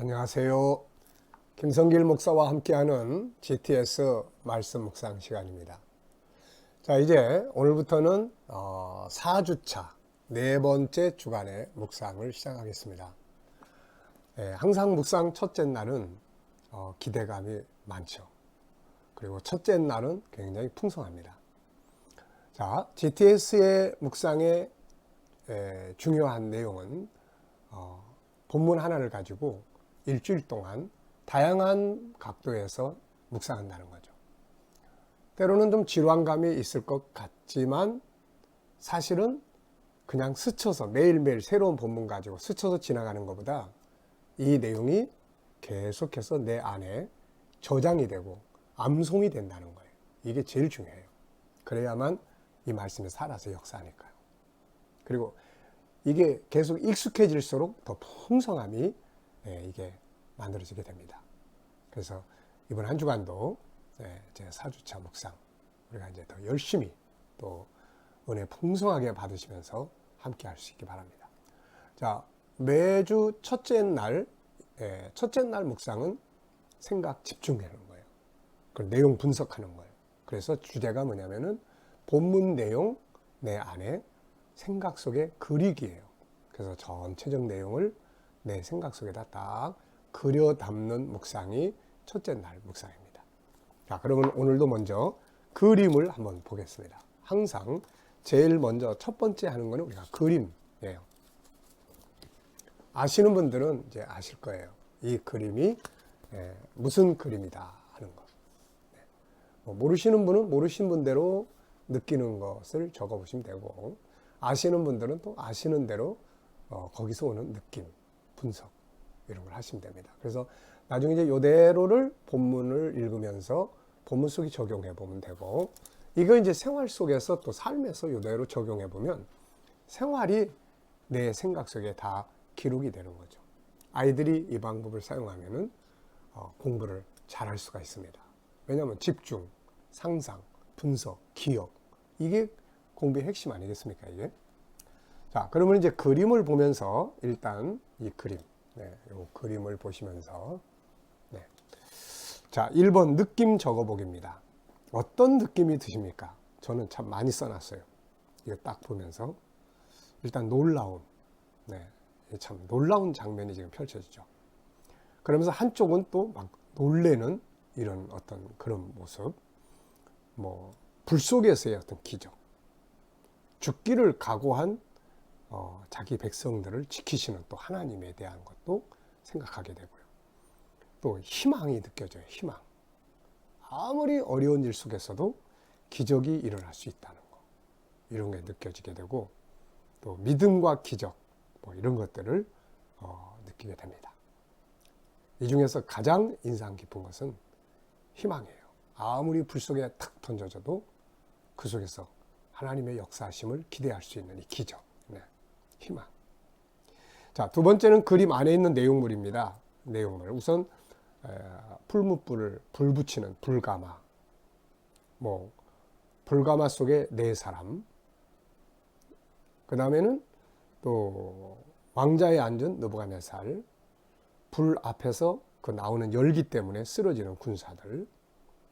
안녕하세요. 김성길 목사와 함께하는 GTS 말씀 묵상 시간입니다. 자, 이제 오늘부터는 4주차 네 번째 주간의 묵상을 시작하겠습니다. 항상 묵상 첫째 날은 기대감이 많죠. 그리고 첫째 날은 굉장히 풍성합니다. 자, GTS의 묵상의 중요한 내용은 본문 하나를 가지고 일주일 동안 다양한 각도에서 묵상한다는 거죠. 때로는 좀 지루한감이 있을 것 같지만 사실은 그냥 스쳐서 매일매일 새로운 본문 가지고 스쳐서 지나가는 것보다 이 내용이 계속해서 내 안에 저장이 되고 암송이 된다는 거예요. 이게 제일 중요해요. 그래야만 이 말씀이 살아서 역사하니까요. 그리고 이게 계속 익숙해질수록 더 풍성함이 이게 만들어지게 됩니다. 그래서 이번 한 주간도 제 4주차 묵상 우리가 이제 더 열심히 또 은혜 풍성하게 받으시면서 함께 할 수 있기 바랍니다. 자, 매주 첫째 날 묵상은 생각 집중하는 거예요. 그 내용 분석하는 거예요. 그래서 주제가 뭐냐면은 본문 내용 내 안에 생각 속에 그리기예요. 그래서 전체적 내용을 내 생각 속에다 딱 그려 담는 묵상이 첫째 날 묵상입니다. 자, 그러면 오늘도 먼저 그림을 한번 보겠습니다. 항상 제일 먼저 첫 번째 하는 거는 우리가 그림이에요. 아시는 분들은 이제 아실 거예요. 이 그림이 무슨 그림이다 하는 거. 모르시는 분은 모르신 분대로 느끼는 것을 적어 보시면 되고, 아시는 분들은 또 아시는 대로 거기서 오는 느낌, 분석 이런 걸 하시면 됩니다. 그래서 나중에 이제 이대로를 본문을 읽으면서 본문 속에 적용해 보면 되고, 이거 이제 생활 속에서 또 삶에서 이대로 적용해 보면 생활이 내 생각 속에 다 기록이 되는 거죠. 아이들이 이 방법을 사용하면은 공부를 잘할 수가 있습니다. 왜냐하면 집중, 상상, 분석, 기억, 이게 공부의 핵심 아니겠습니까, 이게? 자, 그러면 이제 그림을 보면서 일단 이 그림, 이 그림을 보시면서, 자, 1번 느낌 적어보기입니다. 어떤 느낌이 드십니까? 저는 참 많이 써놨어요. 이거 딱 보면서 일단 놀라움, 참 놀라운 장면이 지금 펼쳐지죠. 그러면서 한쪽은 또 막 놀래는 이런 어떤 그런 모습, 불 속에서의 어떤 기적, 죽기를 각오한 자기 백성들을 지키시는 또 하나님에 대한 것도 생각하게 되고요. 또 희망이 느껴져요. 희망. 아무리 어려운 일 속에서도 기적이 일어날 수 있다는 거, 이런 게 느껴지게 되고, 또 믿음과 기적 이런 것들을 느끼게 됩니다. 이 중에서 가장 인상 깊은 것은 희망이에요. 아무리 불 속에 탁 던져져도 그 속에서 하나님의 역사하심을 기대할 수 있는 이 기적, 희망. 자, 두 번째는 그림 안에 있는 내용물입니다. 내용물. 우선 풀무불을 불 붙이는 불가마, 불가마 속에 네 사람, 그 다음에는 또 왕자에 앉은 느부갓네살, 불 앞에서 그 나오는 열기 때문에 쓰러지는 군사들,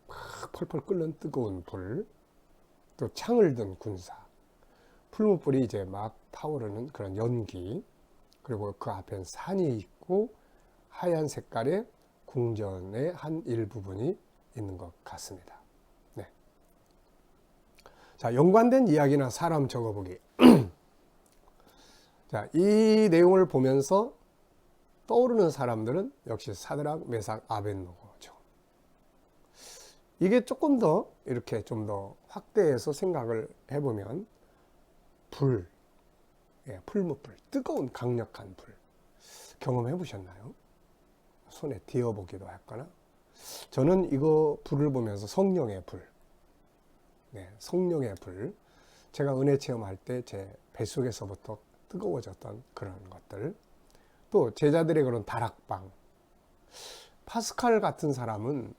막 펄펄 끓는 뜨거운 불, 또 창을 든 군사, 풀무불이 이제 막 타오르는 그런 연기, 그리고 그 앞엔 산이 있고 하얀 색깔의 궁전의 한 일부분이 있는 것 같습니다. 자, 연관된 이야기나 사람 적어보기. 자, 이 내용을 보면서 떠오르는 사람들은 역시 사드락, 메삭, 아벳노고죠. 이게 조금 더 이렇게 좀 더 확대해서 생각을 해보면 풀무불, 뜨거운 강력한 불 경험해 보셨나요? 손에 뒤어보기도 했거나. 저는 이거 불을 보면서 성령의 불, 성령의 불, 제가 은혜 체험할 때 제 뱃속에서부터 뜨거워졌던 그런 것들, 또 제자들의 그런 다락방. 파스칼 같은 사람은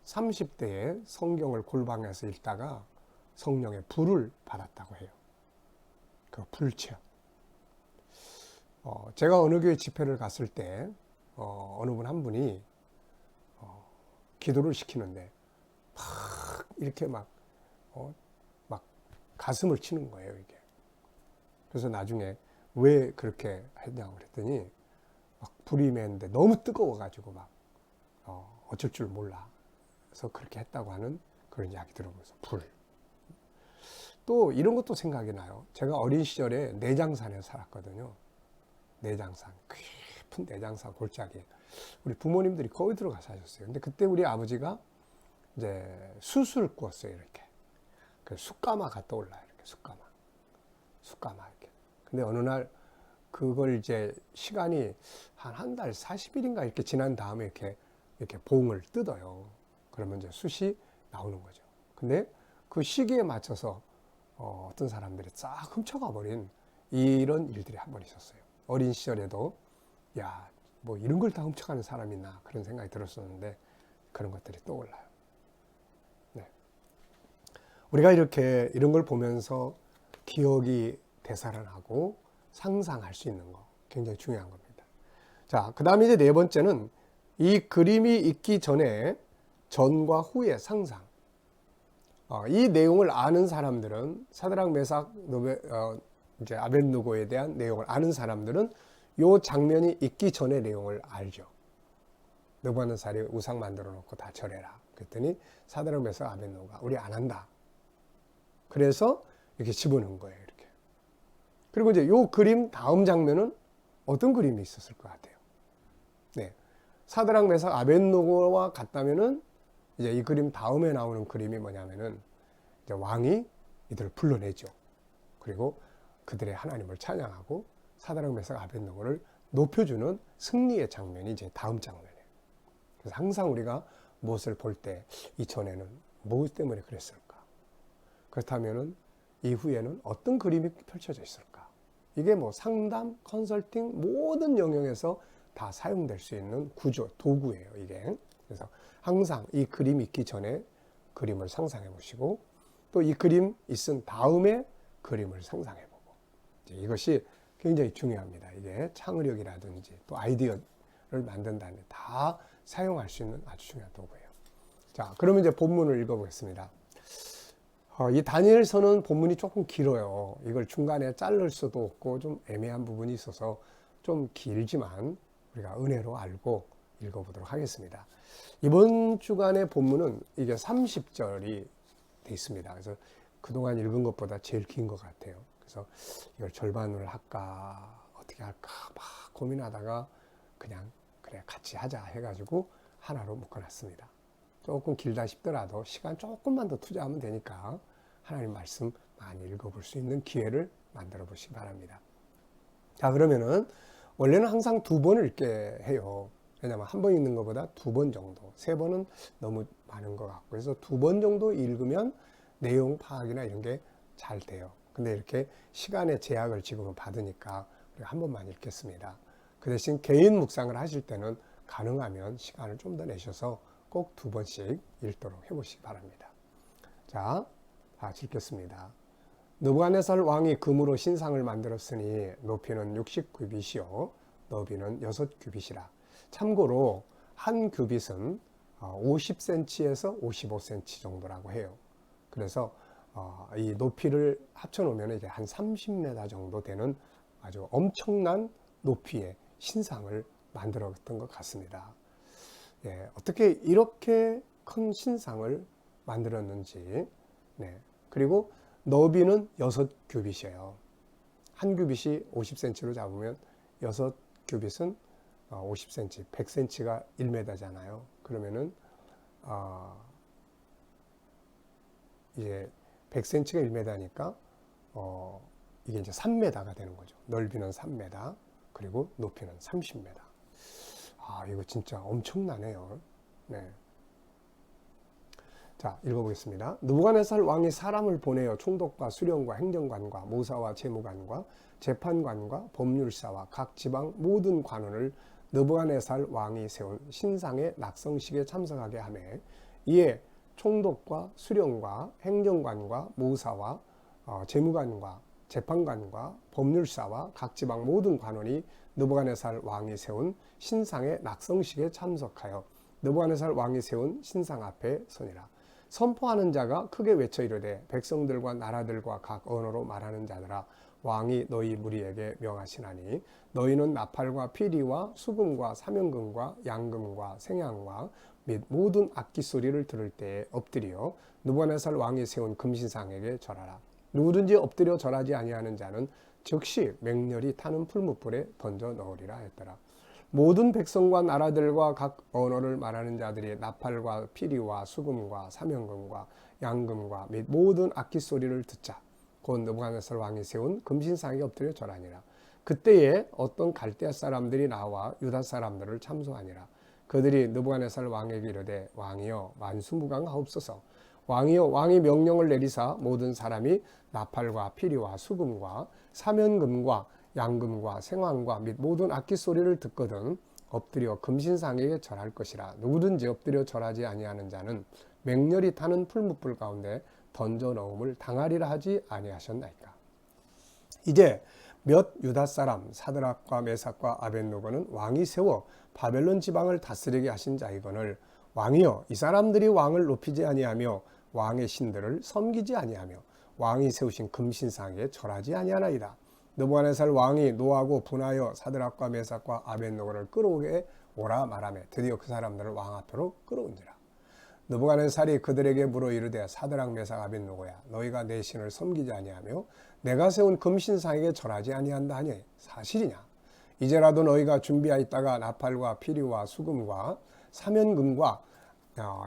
30대에 성경을 골방에서 읽다가 성령의 불을 받았다고 해요. 그 불체험. 제가 어느 교회 집회를 갔을 때 어느 분 한 분이 기도를 시키는데 막 이렇게 막 가슴을 치는 거예요, 이게. 그래서 나중에 왜 그렇게 했냐고 그랬더니 막 불이 맺는데 너무 뜨거워가지고 막 어쩔 줄 몰라. 그래서 그렇게 했다고 하는 그런 이야기 들어보면서 불. 또 이런 것도 생각이 나요. 제가 어린 시절에 내장산에 살았거든요. 내장산, 깊은 내장산 골짜기. 우리 부모님들이 거기 들어가 사셨어요. 근데 그때 우리 아버지가 이제 숯을 구웠어요, 이렇게. 그 숯가마 갔다 올라요, 이렇게 숯가마 이렇게. 근데 어느 날 그걸 이제 시간이 한 달 40일인가 이렇게 지난 다음에 이렇게 봉을 뜯어요. 그러면 이제 숯이 나오는 거죠. 근데 그 시기에 맞춰서 어떤 사람들이 싹 훔쳐가 버린 이런 일들이 한 번 있었어요. 어린 시절에도 야, 뭐 이런 걸 다 훔쳐가는 사람이 있나 그런 생각이 들었었는데 그런 것들이 떠올라요. 네. 우리가 이렇게 이런 걸 보면서 기억이 되살아나고 상상할 수 있는 거 굉장히 중요한 겁니다. 자, 그 다음에 이제 네 번째는 이 그림이 있기 전에 전과 후의 상상. 이 내용을 아는 사람들은 사드락 메삭 이제 아벳느고에 대한 내용을 아는 사람들은 이 장면이 있기 전의 내용을 알죠. 느부갓네살이 우상 만들어 놓고 다 절해라. 그랬더니 사드락 메삭 아벳느고가 우리 안 한다. 그래서 이렇게 집어넣은 거예요. 이렇게. 그리고 이제 이 그림 다음 장면은 어떤 그림이 있었을 것 같아요. 네, 사드락 메삭 아벳느고와 같다면은 이제 이 그림 다음에 나오는 그림이 뭐냐면은 이제 왕이 이들을 불러내죠. 그리고 그들의 하나님을 찬양하고 사드락 메삭 아벳느고를 높여주는 승리의 장면이 이제 다음 장면이에요. 그래서 항상 우리가 무엇을 볼 때 이전에는 무엇 때문에 그랬을까? 그렇다면은 이후에는 어떤 그림이 펼쳐져 있을까? 이게 뭐 상담, 컨설팅 모든 영역에서 다 사용될 수 있는 구조, 도구예요, 이게. 그래서 항상 이 그림이 있기 전에 그림을 상상해 보시고 또 이 그림 있은 다음에 그림을 상상해 보고 이것이 굉장히 중요합니다. 이게 창의력이라든지 또 아이디어를 만든다는 데 다 사용할 수 있는 아주 중요한 도구예요. 자, 그러면 이제 본문을 읽어보겠습니다. 이 다니엘서는 본문이 조금 길어요. 이걸 중간에 자를 수도 없고 좀 애매한 부분이 있어서 좀 길지만 우리가 은혜로 알고 읽어보도록 하겠습니다. 이번 주간의 본문은 이게 30절이 돼 있습니다. 그래서 그동안 읽은 것보다 제일 긴 것 같아요. 그래서 이걸 절반을 할까 어떻게 할까 막 고민하다가 그냥 그래 같이 하자 해가지고 하나로 묶어놨습니다. 조금 길다 싶더라도 시간 조금만 더 투자하면 되니까 하나님 말씀 많이 읽어볼 수 있는 기회를 만들어 보시기 바랍니다. 자, 그러면은 원래는 항상 2번 읽게 해요. 왜냐하면 한 번 읽는 것보다 2번 정도, 3번은 너무 많은 것 같고, 그래서 2번 정도 읽으면 내용 파악이나 이런 게 잘 돼요. 근데 이렇게 시간의 제약을 지금은 받으니까 우리가 한 번만 읽겠습니다. 그 대신 개인 묵상을 하실 때는 가능하면 시간을 좀 더 내셔서 꼭 2번씩 읽도록 해보시기 바랍니다. 자, 다시 읽겠습니다. 느부갓네살 왕이 금으로 신상을 만들었으니 높이는 60규빗이요 너비는 6규빗이라. 참고로 한 규빗은 50cm에서 55cm 정도라고 해요. 그래서 이 높이를 합쳐놓으면 이제 한 30m 정도 되는 아주 엄청난 높이의 신상을 만들었던 것 같습니다. 예, 어떻게 이렇게 큰 신상을 만들었는지. 네, 그리고 너비는 6규빗이에요. 한 규빗이 50cm로 잡으면 6규빗은 50cm, 100cm가 1m잖아요. 그러면은 이제 100cm가 1m니까 이게 이제 3m가 되는 거죠. 넓이는 3m, 그리고 높이는 30m. 이거 진짜 엄청나네요. 네. 자, 읽어보겠습니다. 느부갓네살 왕이 사람을 보내어 총독과 수령과 행정관과 모사와 재무관과 재판관과 법률사와 각 지방 모든 관원을 느부갓네살 왕이 세운 신상의 낙성식에 참석하게 하매 이에 총독과 수령과 행정관과 모사와 재무관과 재판관과 법률사와 각 지방 모든 관원이 느부갓네살 왕이 세운 신상의 낙성식에 참석하여 느부갓네살 왕이 세운 신상 앞에 서니라. 선포하는 자가 크게 외쳐 이르되 백성들과 나라들과 각 언어로 말하는 자들아 왕이 너희 무리에게 명하시나니 너희는 나팔과 피리와 수금과 사면금과 양금과 생양과 및 모든 악기 소리를 들을 때에 엎드려 느부갓네살 왕이 세운 금신상에게 절하라. 누구든지 엎드려 절하지 아니하는 자는 즉시 맹렬히 타는 풀무불에 던져 넣으리라 했더라. 모든 백성과 나라들과 각 언어를 말하는 자들이 나팔과 피리와 수금과 사면금과 양금과 및 모든 악기 소리를 듣자 곧 느부갓네살 왕이 세운 금신상에 엎드려 절하니라. 그때에 어떤 갈대아 사람들이 나와 유다 사람들을 참소하니라. 그들이 느부갓네살 왕에게 이르되 왕이여 만수무강하옵소서. 왕이여 왕이 명령을 내리사 모든 사람이 나팔과 피리와 수금과 사면금과 양금과 생황과 및 모든 악기 소리를 듣거든 엎드려 금신상에게 절할 것이라. 누구든지 엎드려 절하지 아니하는 자는 맹렬히 타는 풀무불 가운데 던져 넣음을 당하리라 하지 아니하셨나이까. 이제 몇 유다 사람 사드락과 메삭과 아벳느고는 왕이 세워 바벨론 지방을 다스리게 하신 자이거늘 왕이여 이 사람들이 왕을 높이지 아니하며 왕의 신들을 섬기지 아니하며 왕이 세우신 금신상에 절하지 아니하나이다. 느부갓네살 왕이 노하고 분하여 사드락과 메삭과 아벳느고를 끌어오게 오라 말하며 드디어 그 사람들을 왕 앞으로 끌어온지라. 느부갓네살이 그들에게 물어 이르되 사드락 메삭 아벳느고야 너희가 내 신을 섬기지 아니하며 내가 세운 금신상에게 절하지 아니한다 하니 사실이냐. 이제라도 너희가 준비하였다가 나팔과 피리와 수금과 사면금과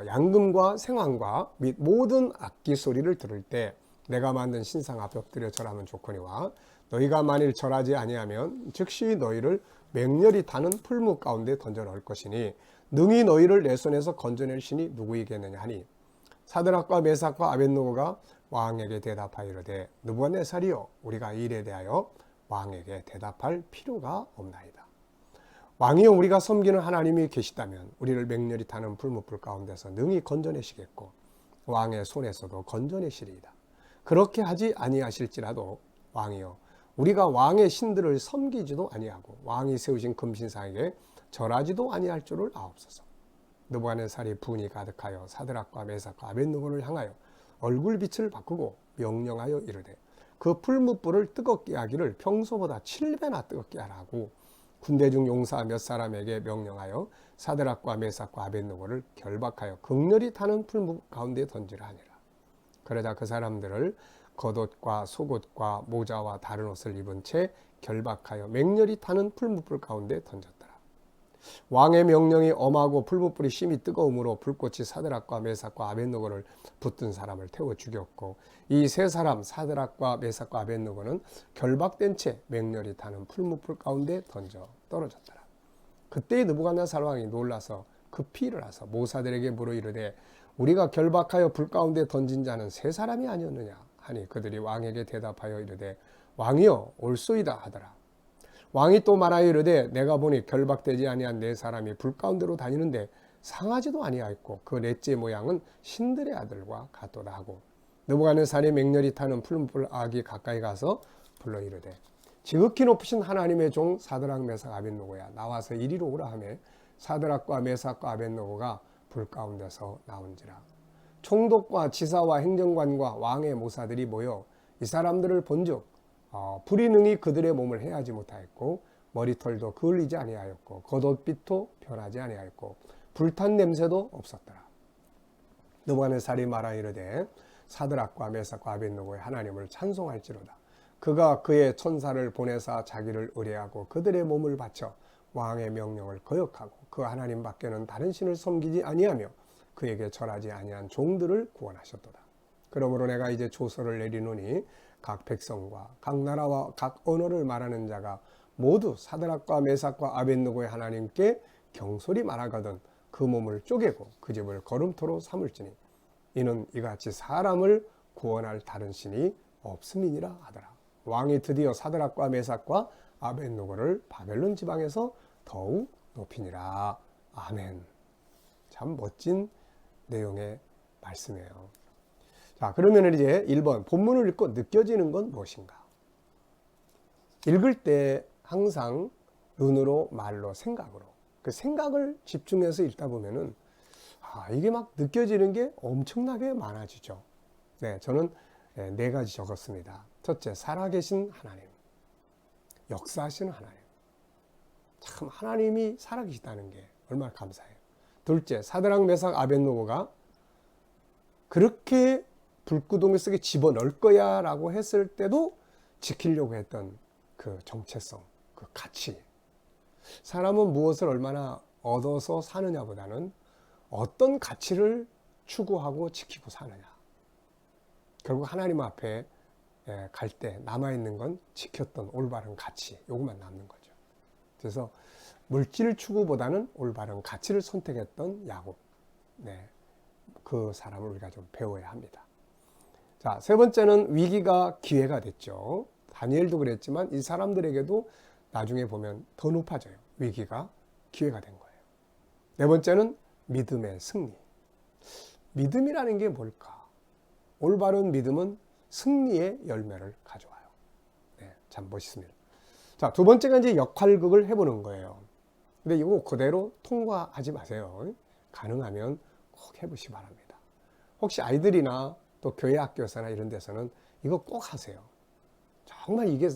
양금과 생황과 및 모든 악기 소리를 들을 때 내가 만든 신상 앞에 엎드려 절하면 좋거니와 너희가 만일 절하지 아니하면 즉시 너희를 맹렬히 타는 풀무 가운데 던져 넣을 것이니 능히 너희를 내 손에서 건져낼 신이 누구이겠느냐 하니 사드락과 메삭과 아벳느고가 왕에게 대답하여 이르되 느부갓네살이여 우리가 이 일에 대하여 왕에게 대답할 필요가 없나이다. 왕이여 우리가 섬기는 하나님이 계시다면 우리를 맹렬히 타는 풀무불 가운데서 능히 건져내시겠고 왕의 손에서도 건져내시리이다. 그렇게 하지 아니하실지라도 왕이여 우리가 왕의 신들을 섬기지도 아니하고 왕이 세우신 금신상에게 절하지도 아니할 줄을 아옵소서. 느부갓네살이 분이 가득하여 사드락과 메삭과 아벳느고를 향하여 얼굴빛을 바꾸고 명령하여 이르되 그 풀무불을 뜨겁게 하기를 평소보다 7배나 뜨겁게 하라고 군대 중 용사 몇 사람에게 명령하여 사드락과 메삭과 아벳느고를 결박하여 극렬히 타는 풀무 가운데 던지라 하니라. 그러자 그 사람들을 겉옷과 속옷과 모자와 다른 옷을 입은 채 결박하여 맹렬히 타는 풀무불 가운데 던졌더라. 왕의 명령이 엄하고 풀무불이 심히 뜨거움으로 불꽃이 사드락과 메삭과 아벳느고를 붙든 사람을 태워 죽였고 이 세 사람 사드락과 메삭과 아벳느고는 결박된 채 맹렬히 타는 풀무불 가운데 던져 떨어졌더라. 그때 느부갓네살 왕이 놀라서 급히 일어나서 모사들에게 물어 이르되 우리가 결박하여 불 가운데 던진 자는 세 사람이 아니었느냐 하니 그들이 왕에게 대답하여 이르되 왕이여 옳소이다 하더라. 왕이 또 말하여 이르되 내가 보니 결박되지 아니한 네 사람이 불 가운데로 다니는데 상하지도 아니하였고 그 넷째 모양은 신들의 아들과 같도다 하고 느부갓네살이 맹렬히 타는 풀무불 악이 가까이 가서 불러 이르되 지극히 높으신 하나님의 종 사드락 메삭 아벳느고야 나와서 이리로 오라 하며 사드락과 메삭과 아벳느고가 불 가운데서 나온지라. 총독과 지사와 행정관과 왕의 모사들이 모여 이 사람들을 본즉 불이 능히 그들의 몸을 해하지 못하였고 머리털도 그을리지 아니하였고 겉옷빛도 변하지 아니하였고 불탄 냄새도 없었더라. 느부갓네살이 말하 이르되 사드락과 메삭과 아벳느고의 하나님을 찬송할지로다. 그가 그의 천사를 보내사 자기를 의뢰하고 그들의 몸을 바쳐 왕의 명령을 거역하고 그 하나님 밖에는 다른 신을 섬기지 아니하며 그에게 절하지 아니한 종들을 구원하셨도다. 그러므로 내가 이제 조서를 내리노니 각 백성과 각 나라와 각 언어를 말하는 자가 모두 사드락과 메삭과 아벳느고의 하나님께 경솔히 말하거든 그 몸을 쪼개고 그 집을 거름토로 삼을지니 이는 이같이 사람을 구원할 다른 신이 없음이니라 하더라. 왕이 드디어 사드락과 메삭과 아벳느고를 바벨론 지방에서 더욱 높이니라. 아멘. 참 멋진 내용의 말씀이에요. 자, 그러면 이제 1번 본문을 읽고 느껴지는 건 무엇인가? 읽을 때 항상 눈으로, 말로, 생각으로 그 생각을 집중해서 읽다 보면은 이게 막 느껴지는 게 엄청나게 많아지죠. 네, 저는 네 가지 적었습니다. 첫째, 살아계신 하나님, 역사하시는 하나님. 참 하나님이 살아계시다는 게 얼마나 감사해요. 둘째, 사드락 메삭 아벳노고가 그렇게 불구덩이 속에 집어넣을 거야 라고 했을 때도 지키려고 했던 그 정체성, 그 가치. 사람은 무엇을 얼마나 얻어서 사느냐보다는 어떤 가치를 추구하고 지키고 사느냐. 결국 하나님 앞에 갈 때 남아있는 건 지켰던 올바른 가치, 요것만 남는 거죠. 그래서 물질 추구보다는 올바른 가치를 선택했던 야곱. 네, 그 사람을 우리가 좀 배워야 합니다. 자, 세 번째는 위기가 기회가 됐죠. 다니엘도 그랬지만 이 사람들에게도 나중에 보면 더 높아져요. 위기가 기회가 된 거예요. 네 번째는 믿음의 승리. 믿음이라는 게 뭘까? 올바른 믿음은 승리의 열매를 가져와요. 네, 참 멋있습니다. 자, 두 번째가 이제 역할극을 해보는 거예요. 근데 이거 그대로 통과하지 마세요. 가능하면 꼭 해보시기 바랍니다. 혹시 아이들이나 또 교회 학교에서나 이런 데서는 이거 꼭 하세요. 정말 이게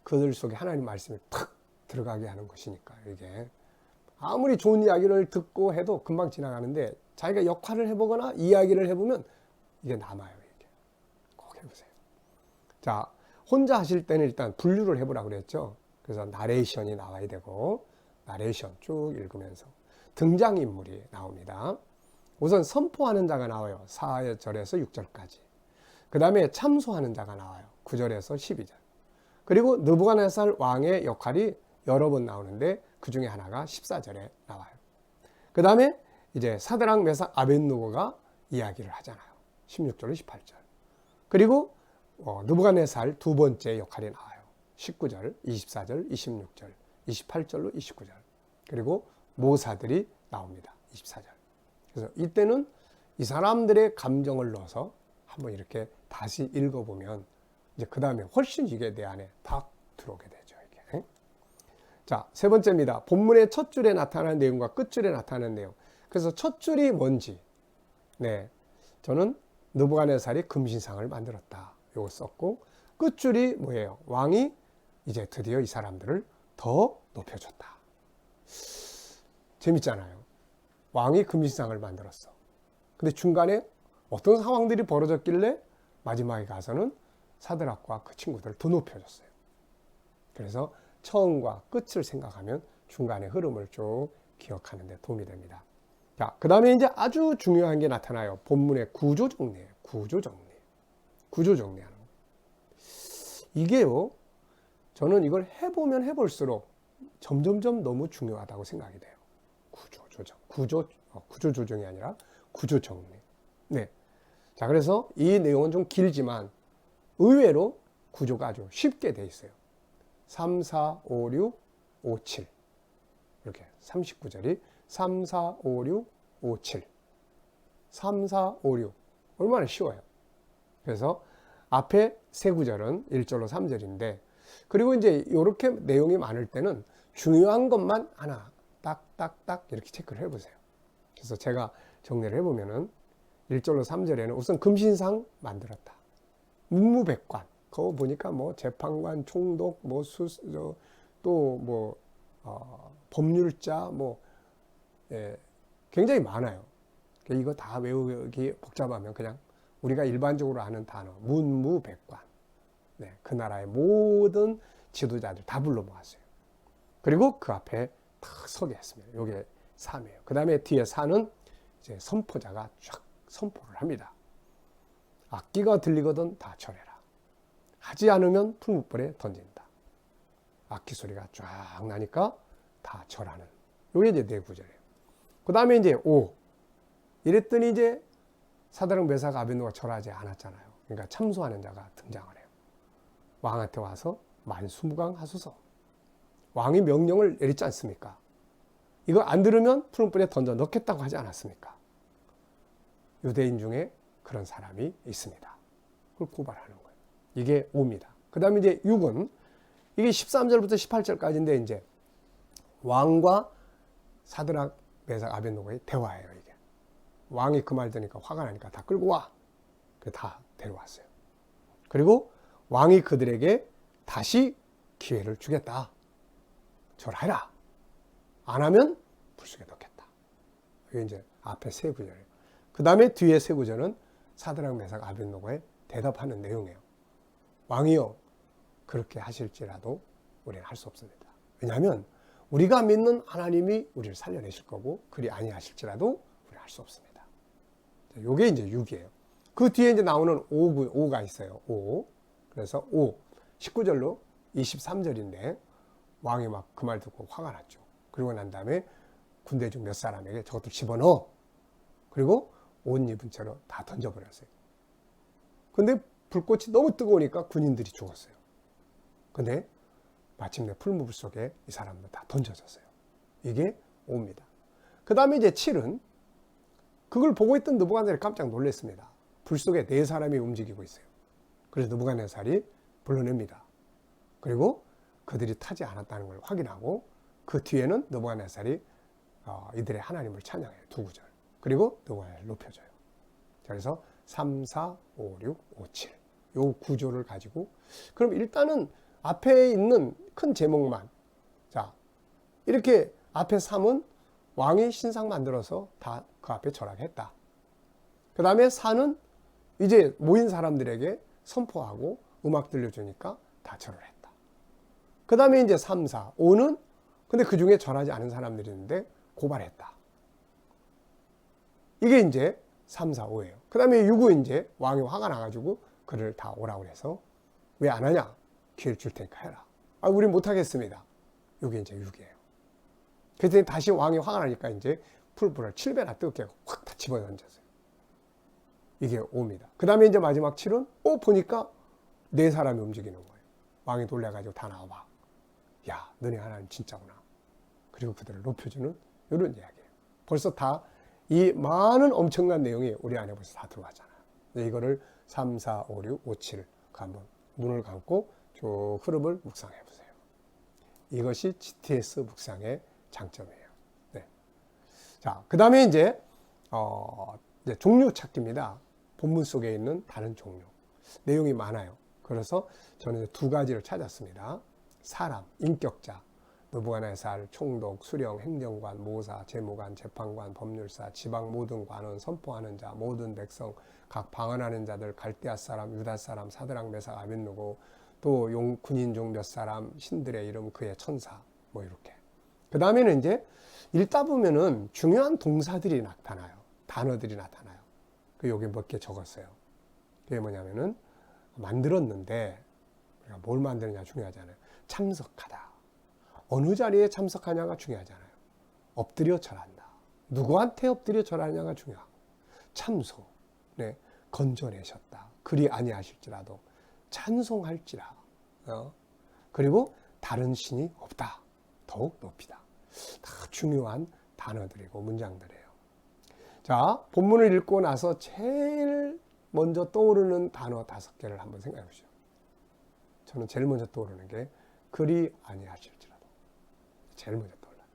그들 속에 하나님 말씀이 탁 들어가게 하는 것이니까. 이게 아무리 좋은 이야기를 듣고 해도 금방 지나가는데 자기가 역할을 해보거나 이야기를 해보면 이게 남아요. 이게 꼭 해보세요. 자, 혼자 하실 때는 일단 분류를 해보라고 그랬죠. 그래서 나레이션이 나와야 되고, 나레이션 쭉 읽으면서 등장인물이 나옵니다. 우선 선포하는 자가 나와요. 4절에서 6절까지. 그 다음에 참소하는 자가 나와요. 9절에서 12절. 그리고 느부갓네살 왕의 역할이 여러 번 나오는데 그 중에 하나가 14절에 나와요. 그 다음에 이제 사드락 메삭 아벳느고가 이야기를 하잖아요. 16절로 18절. 그리고 느부갓네살 두 번째 역할이 나와요. 19절, 24절, 26절, 28절로 29절. 그리고 모사들이 나옵니다. 24절. 그래서 이때는 이 사람들의 감정을 넣어서 한번 이렇게 다시 읽어보면 이제 그 다음에 훨씬 이게 내 안에 딱 들어오게 되죠. 이게. 자, 세 번째입니다. 본문의 첫 줄에 나타나는 내용과 끝 줄에 나타나는 내용. 그래서 첫 줄이 뭔지. 네, 저는 느부갓네살이 금신상을 만들었다. 요거 썼고, 끝 줄이 뭐예요? 왕이 이제 드디어 이 사람들을 더 높여줬다. 재밌잖아요. 왕이 금신상을 만들었어. 근데 중간에 어떤 상황들이 벌어졌길래 마지막에 가서는 사드락과 그 친구들을 더 높여줬어요. 그래서 처음과 끝을 생각하면 중간의 흐름을 쭉 기억하는 데 도움이 됩니다. 자, 그 다음에 이제 아주 중요한 게 나타나요. 본문의 구조 정리예요. 구조 정리. 구조 정리하는 거. 이게요, 저는 이걸 해보면 해볼수록 점점점 너무 중요하다고 생각이 돼요. 구조 조정. 구조 조정이 아니라 구조 정리. 네. 자, 그래서 이 내용은 좀 길지만 의외로 구조가 아주 쉽게 돼 있어요. 3, 4, 5, 6, 5, 7. 이렇게 39절이 3, 4, 5, 6, 5, 7. 3, 4, 5, 6. 얼마나 쉬워요. 그래서 앞에 세 구절은 1절로 3절인데, 그리고 이제 이렇게 내용이 많을 때는 중요한 것만 하나 딱딱딱 이렇게 체크를 해보세요. 그래서 제가 정리를 해보면은 1절로 3절에는 우선 금신상 만들었다. 문무백관. 그거 보니까 뭐 재판관, 총독, 뭐 또 뭐 법률자, 뭐 굉장히 많아요. 이거 다 외우기 복잡하면 그냥 우리가 일반적으로 아는 단어 문무백관. 네, 그 나라의 모든 지도자들 다 불러 모았어요. 그리고 그 앞에 탁 서게 했습니다. 이게 3이에요. 그 다음에 뒤에 4는 이제 선포자가 쫙 선포를 합니다. 악기가 들리거든 다 절해라. 하지 않으면 풀무불에 던진다. 악기 소리가 쫙 나니까 다 절하는. 이게 이제 네 구절이에요. 그 다음에 이제 5. 이랬더니 이제 사드락 메삭 아벳느고가 절하지 않았잖아요. 그러니까 참소하는 자가 등장을 해요. 왕한테 와서 만수무강하소서. 왕이 명령을 내리지 않습니까? 이거 안 들으면 푸른불에 던져 넣겠다고 하지 않았습니까? 유대인 중에 그런 사람이 있습니다. 그걸 고발하는 거예요. 이게 5입니다. 그 다음에 이제 6은 이게 13절부터 18절까지인데 이제 왕과 사드락, 메삭, 아벳느고의 대화예요. 이게 왕이 그 말 들으니까 화가 나니까 다 끌고 와. 그래서 다 데려왔어요. 그리고 왕이 그들에게 다시 기회를 주겠다. 절하라. 안 하면 불속에 넣겠다. 이게 이제 앞에 세 구절이에요. 그 다음에 뒤에 세 구절은 사드락, 메삭, 아벳느고의 대답하는 내용이에요. 왕이여, 그렇게 하실지라도 우리는 할 수 없습니다. 왜냐하면 우리가 믿는 하나님이 우리를 살려내실 거고 그리 아니하실지라도 우리는 할 수 없습니다. 이게 이제 6이에요. 그 뒤에 이제 나오는 5가 있어요. 5. 그래서 5. 19절로 23절인데 왕이 막 그 말 듣고 화가 났죠. 그리고 난 다음에 군대 중 몇 사람에게 저것도 집어넣어. 그리고 옷 입은 채로 다 던져버렸어요. 근데 불꽃이 너무 뜨거우니까 군인들이 죽었어요. 근데 마침내 풀무불 속에 이 사람들 다 던져졌어요. 이게 5입니다. 그 다음에 이제 7은 그걸 보고 있던 느부갓네살이 깜짝 놀랐습니다. 불 속에 4사람이 움직이고 있어요. 그래서 느부갓네살이 불러냅니다. 그리고 그들이 타지 않았다는 걸 확인하고 그 뒤에는 느부갓네살이 이들의 하나님을 찬양해요. 2구절. 그리고 느부갓네살을 높여줘요. 그래서 3, 4, 5, 6, 5, 7. 요 구조를 가지고 그럼 일단은 앞에 있는 큰 제목만, 자, 이렇게 앞에 3은 왕이 신상 만들어서 다 그 앞에 절하겠다. 그 다음에 4는 이제 모인 사람들에게 선포하고 음악 들려주니까 다 절을 했다. 그 다음에 이제 3, 4, 5는 근데 그 중에 절하지 않은 사람들이 있는데 고발했다. 이게 이제 3, 4, 5예요. 그 다음에 6은 이제 왕이 화가 나가지고 그를 다 오라고 해서 왜 안 하냐? 기회를 줄 테니까 해라. 우린 못하겠습니다. 이게 이제 6이에요. 그랬더니 다시 왕이 화가 나니까 이제 풀불을 7배나 뜨겁게 확 다 집어던졌어요. 이게 5입니다. 그 다음에 이제 마지막 7은 보니까 4사람이 움직이는 거예요. 왕이 놀래가지고 다 나와봐. 야, 너네 하나님 진짜구나. 그리고 그들을 높여주는 이런 이야기예요. 벌써 다 이 많은 엄청난 내용이 우리 안에 벌써 다 들어왔잖아요. 이거를 3, 4, 5, 6, 5, 7 한번 눈을 감고 쭉 흐름을 묵상해 보세요. 이것이 GTS 묵상의 장점이에요. 네. 자, 그 다음에 이제 종류 찾기입니다. 본문 속에 있는 다른 종류. 내용이 많아요. 그래서 저는 2가지를 찾았습니다. 사람, 인격자, 느부갓네살, 총독, 수령, 행정관, 모사, 재무관, 재판관, 법률사, 지방 모든 관원, 선포하는 자, 모든 백성, 각 방언하는 자들, 갈대아 사람, 유다 사람, 사드락, 메삭, 아벳느고, 또 군인 중 몇 사람, 신들의 이름, 그의 천사, 뭐 이렇게. 그 다음에는 이제 읽다 보면은 중요한 동사들이 나타나요. 단어들이 나타나요. 여기 몇 개 적었어요. 그게 뭐냐면은 만들었는데 우리가 뭘 만드느냐 중요하잖아요. 참석하다. 어느 자리에 참석하냐가 중요하잖아요. 엎드려 절한다. 누구한테 엎드려 절하냐가 중요하고. 참소. 네. 건져내셨다. 그리 아니하실지라도 찬송할지라. 그리고 다른 신이 없다. 더욱 높이다. 다 중요한 단어들이고 문장들이에요. 자, 본문을 읽고 나서 제일 먼저 떠오르는 단어 5개를 한번 생각해 보시죠. 저는 제일 먼저 떠오르는 게 그리 아니하실지라도. 제일 먼저 떠올라요.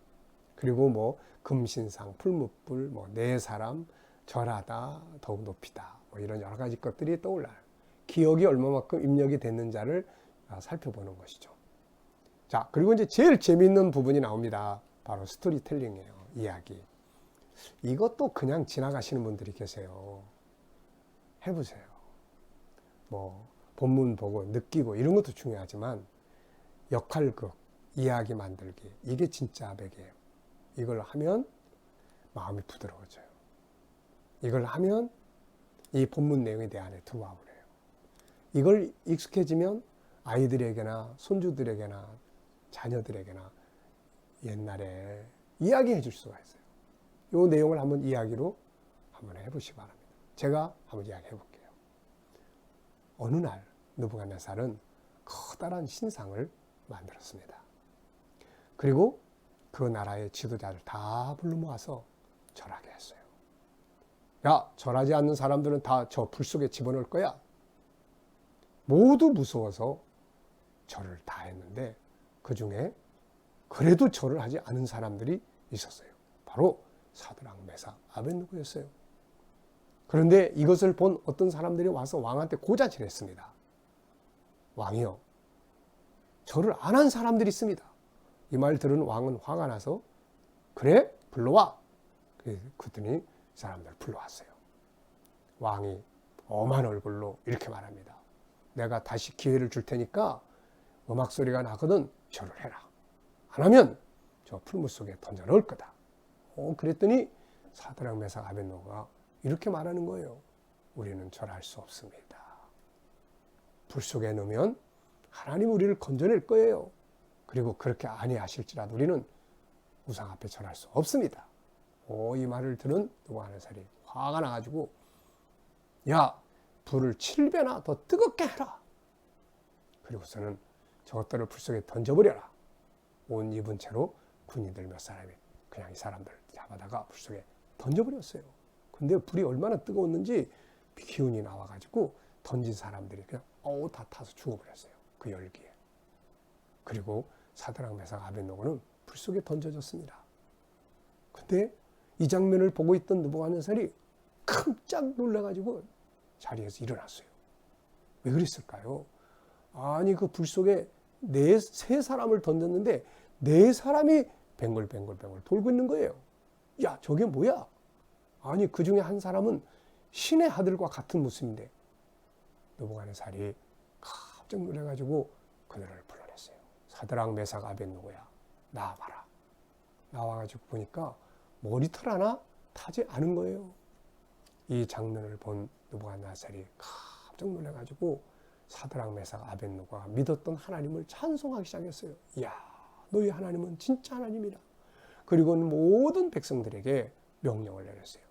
그리고 뭐 금신상, 풀무불, 뭐 4사람, 절하다, 더욱 높이다. 뭐 이런 여러 가지 것들이 떠올라요. 기억이 얼마만큼 입력이 됐는지를 살펴보는 것이죠. 자, 그리고 이제 제일 재밌는 부분이 나옵니다. 바로 스토리텔링이에요. 이야기. 이것도 그냥 지나가시는 분들이 계세요. 해보세요. 뭐 본문 보고 느끼고 이런 것도 중요하지만 역할극, 이야기 만들기, 이게 진짜 아백이에요. 이걸 하면 마음이 부드러워져요. 이걸 하면 이 본문 내용이 내 안에 들어와 버려요. 이걸 익숙해지면 아이들에게나 손주들에게나 자녀들에게나 옛날에 이야기해 줄 수가 있어요. 이 내용을 한번 이야기로 한번 해보시기 바랍니다. 제가 한번 이야기해 볼게요. 어느 날 느부갓네살은 커다란 신상을 만들었습니다. 그리고 그 나라의 지도자를 다 불러 모아서 절하게 했어요. 야, 절하지 않는 사람들은 다 저 불 속에 집어넣을 거야. 모두 무서워서 절을 다 했는데 그 중에 그래도 절을 하지 않은 사람들이 있었어요. 바로 사드락, 메삭, 아벳느고였어요. 그런데 이것을 본 어떤 사람들이 와서 왕한테 고자질했습니다. 왕이요, 절을 안 한 사람들이 있습니다. 이 말 들은 왕은 화가 나서 그래? 불러와. 그랬더니 사람들 불러왔어요. 왕이 엄한 얼굴로 이렇게 말합니다. 내가 다시 기회를 줄 테니까 음악 소리가 나거든 절을 해라. 안 하면 저 풀무 속에 던져 넣을 거다. 그랬더니 사드락, 메삭, 아벳느고가 이렇게 말하는 거예요. 우리는 절할 수 없습니다. 불 속에 넣으면 하나님 우리를 건져낼 거예요. 그리고 그렇게 아니하실지라도 우리는 우상 앞에 절할 수 없습니다. 이 말을 들은 느부갓네살이 화가 나가지고 야, 불을 7배나 더 뜨겁게 해라. 그리고서는 저것들을 불 속에 던져버려라. 옷 입은 채로 군인들 몇 사람이 그냥 이 사람들을 잡아다가 불 속에 던져버렸어요. 근데 불이 얼마나 뜨거웠는지 기운이 나와가지고 던진 사람들이 그냥 다 타서 죽어버렸어요. 그 열기에. 그리고 사드락, 메삭, 아벳느고는 불 속에 던져졌습니다. 근데 이 장면을 보고 있던 느부갓네살이 깜짝 놀라가지고 자리에서 일어났어요. 왜 그랬을까요? 아니 그 불 속에 세 사람을 던졌는데 네 사람이 뱅글뱅글 돌고 있는 거예요. 야, 저게 뭐야? 아니 그 중에 한 사람은 신의 아들과 같은 모습인데 느부갓네살이 깜짝 놀라가지고 그들을 불러냈어요. 사드락, 메삭, 아벳느고야, 나와봐라. 나와가지고 보니까 머리털 하나 타지 않은 거예요. 이 장면을 본 느부갓네살이 깜짝 놀라가지고 사드락, 메삭, 아벳느고가 믿었던 하나님을 찬송하기 시작했어요. 이야, 너희 하나님은 진짜 하나님이라. 그리고는 모든 백성들에게 명령을 내렸어요.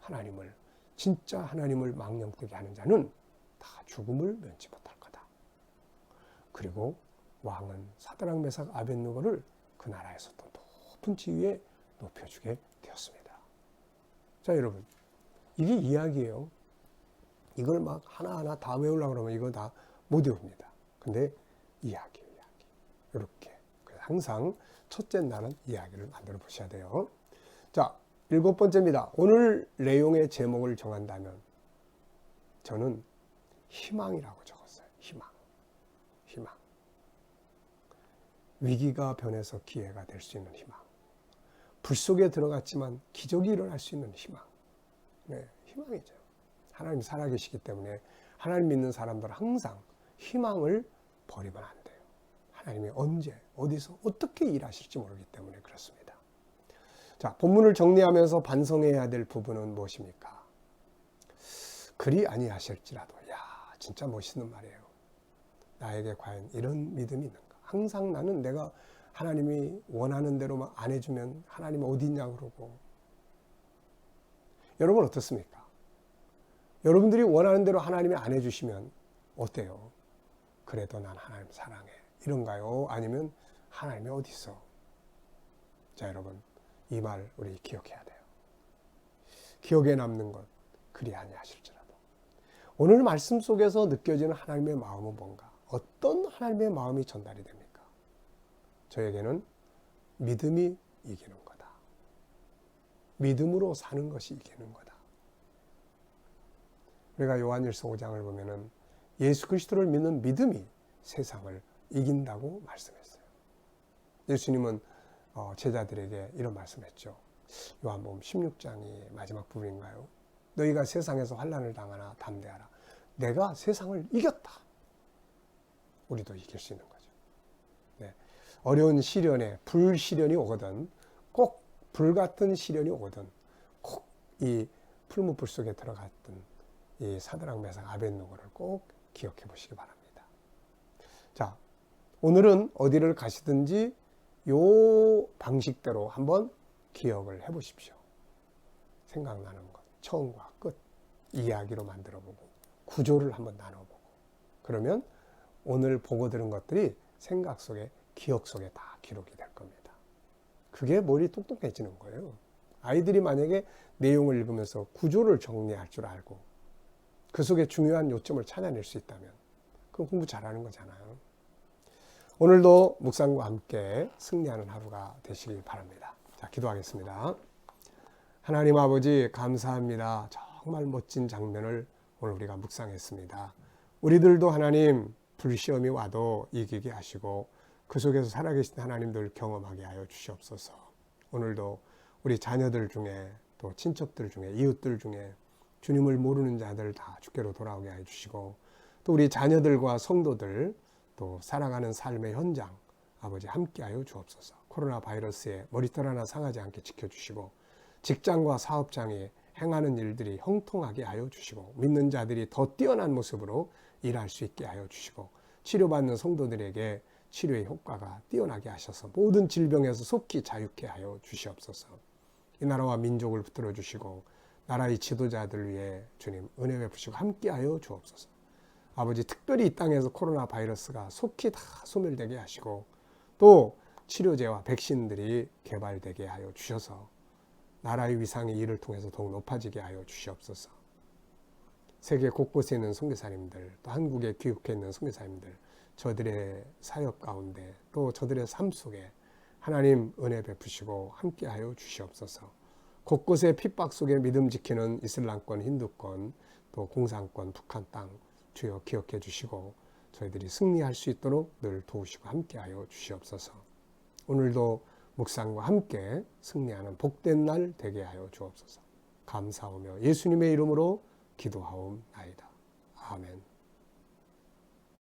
하나님을, 진짜 하나님을 망령되게 하는 자는 다 죽음을 면치 못할 거다. 그리고 왕은 사드락, 메삭, 아벳느고를 그 나라에서 또 높은 지위에 높여주게 되었습니다. 자, 여러분, 이게 이야기예요. 이걸 막 하나하나 다 외우려고 그러면 이거 다 못 외웁니다. 근데 이야기. 이렇게. 그래서 항상 첫째 날은 이야기를 만들어 보셔야 돼요. 자, 7번째입니다. 오늘 내용의 제목을 정한다면 저는 희망이라고 적었어요. 희망. 위기가 변해서 기회가 될 수 있는 희망. 불 속에 들어갔지만 기적이 일어날 수 있는 희망. 네, 희망이죠. 하나님 살아계시기 때문에 하나님 믿는 사람들은 항상 희망을 버리면 안 돼요. 하나님이 언제, 어디서, 어떻게 일하실지 모르기 때문에 그렇습니다. 자, 본문을 정리하면서 반성해야 될 부분은 무엇입니까? 그리 아니하실지라도, 야, 진짜 멋있는 말이에요. 나에게 과연 이런 믿음이 있는가? 항상 나는 내가 하나님이 원하는 대로만 안 해주면 하나님 어디 있냐고 그러고. 여러분 어떻습니까? 여러분들이 원하는 대로 하나님이 안 해주시면 어때요? 그래도 난 하나님 사랑해. 이런가요? 아니면 하나님이 어디 있어? 자, 여러분, 이 말 우리 기억해야 돼요. 기억에 남는 것, 그리 아니하실지라도. 오늘 말씀 속에서 느껴지는 하나님의 마음은 뭔가? 어떤 하나님의 마음이 전달이 됩니까? 저에게는 믿음이 이기는 거다. 믿음으로 사는 것이 이기는 거다. 우리가 요한일서 5장을 보면은 예수 그리스도를 믿는 믿음이 세상을 이긴다고 말씀했어요. 예수님은 제자들에게 이런 말씀했죠. 요한복음 16장이 마지막 부분인가요? 너희가 세상에서 환난을 당하나 담대하라. 내가 세상을 이겼다. 우리도 이길 수 있는 거죠. 네. 어려운 시련에 불시련이 오거든, 꼭 불같은 시련이 오거든, 꼭 이 풀무불 속에 들어갔던 이 사드락, 메삭, 아벳느고를 꼭 기억해 보시기 바랍니다. 자, 오늘은 어디를 가시든지 요 방식대로 한번 기억을 해 보십시오. 생각나는 것, 처음과 끝, 이야기로 만들어 보고, 구조를 한번 나눠보고, 그러면 오늘 보고 들은 것들이 생각 속에, 기억 속에 다 기록이 될 겁니다. 그게 머리 똑똑해지는 거예요. 아이들이 만약에 내용을 읽으면서 구조를 정리할 줄 알고 그 속에 중요한 요점을 찾아낼 수 있다면 그건 공부 잘하는 거잖아요. 오늘도 묵상과 함께 승리하는 하루가 되시길 바랍니다. 자, 기도하겠습니다. 하나님 아버지 감사합니다. 정말 멋진 장면을 오늘 우리가 묵상했습니다. 우리들도 하나님 불시험이 와도 이기게 하시고 그 속에서 살아계신 하나님들 경험하게 하여 주시옵소서. 오늘도 우리 자녀들 중에 또 친척들 중에 이웃들 중에 주님을 모르는 자들 다 주께로 돌아오게 하여 주시고 또 우리 자녀들과 성도들 또 살아가는 삶의 현장 아버지 함께하여 주옵소서. 코로나 바이러스에 머리털 하나 상하지 않게 지켜주시고 직장과 사업장에 행하는 일들이 형통하게 하여 주시고 믿는 자들이 더 뛰어난 모습으로 일할 수 있게 하여 주시고 치료받는 성도들에게 치료의 효과가 뛰어나게 하셔서 모든 질병에서 속히 자유케 하여 주시옵소서. 이 나라와 민족을 붙들어 주시고 나라의 지도자들 위해 주님 은혜 베푸시고 함께하여 주옵소서. 아버지 특별히 이 땅에서 코로나 바이러스가 속히 다 소멸되게 하시고 또 치료제와 백신들이 개발되게 하여 주셔서 나라의 위상의 일을 통해서 더욱 높아지게 하여 주시옵소서. 세계 곳곳에 있는 선교사님들 또 한국에 귀국해 있는 선교사님들 저들의 사역 가운데 또 저들의 삶 속에 하나님 은혜 베푸시고 함께하여 주시옵소서. 곳곳에 핍박 속에 믿음 지키는 이슬람권, 힌두권, 또 공산권, 북한 땅 주여 기억해 주시고 저희들이 승리할 수 있도록 늘 도우시고 함께하여 주시옵소서. 오늘도 묵상과 함께 승리하는 복된 날 되게 하여 주옵소서. 감사하며 예수님의 이름으로 기도하옵나이다. 아멘.